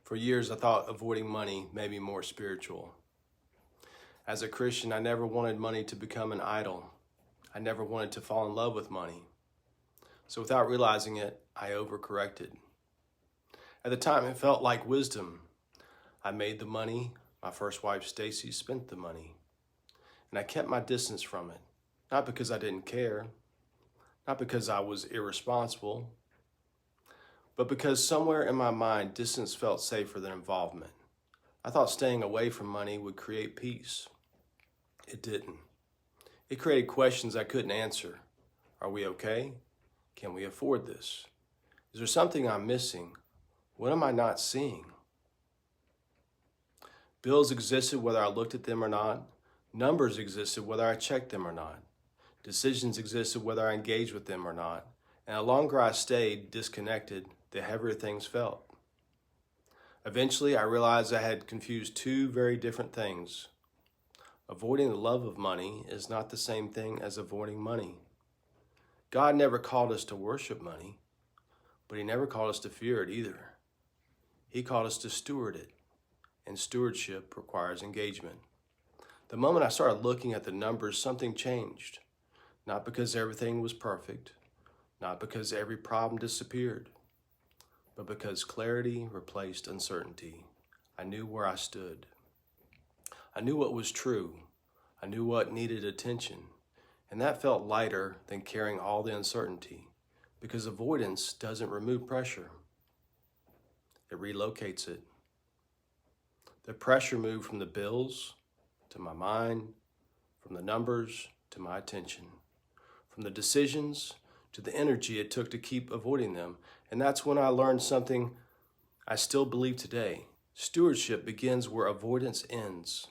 For years, I thought avoiding money made me more spiritual. As a Christian, I never wanted money to become an idol. I never wanted to fall in love with money. So without realizing it, I overcorrected. At the time, it felt like wisdom. I made the money. My first wife, Stacy, spent the money. And I kept my distance from it. Not because I didn't care, not because I was irresponsible, but because somewhere in my mind, distance felt safer than involvement. I thought staying away from money would create peace. It didn't. It created questions I couldn't answer. Are we okay? Can we afford this? Is there something I'm missing? What am I not seeing? Bills existed whether I looked at them or not. Numbers existed whether I checked them or not. Decisions existed whether I engaged with them or not. And the longer I stayed disconnected, the heavier things felt. Eventually, I realized I had confused two very different things. Avoiding the love of money is not the same thing as avoiding money. God never called us to worship money, but He never called us to fear it either. He called us to steward it, and stewardship requires engagement. The moment I started looking at the numbers, something changed. Not because everything was perfect, not because every problem disappeared, but because clarity replaced uncertainty. I knew where I stood. I knew what was true. I knew what needed attention. And that felt lighter than carrying all the uncertainty, because avoidance doesn't remove pressure. It relocates it. The pressure moved from the bills to my mind, from the numbers to my attention, from the decisions to the energy it took to keep avoiding them. And that's when I learned something I still believe today. Stewardship begins where avoidance ends.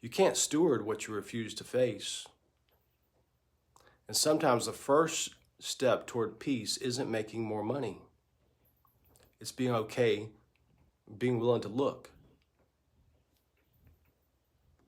You can't steward what you refuse to face. And sometimes the first step toward peace isn't making more money. It's being okay, being willing to look.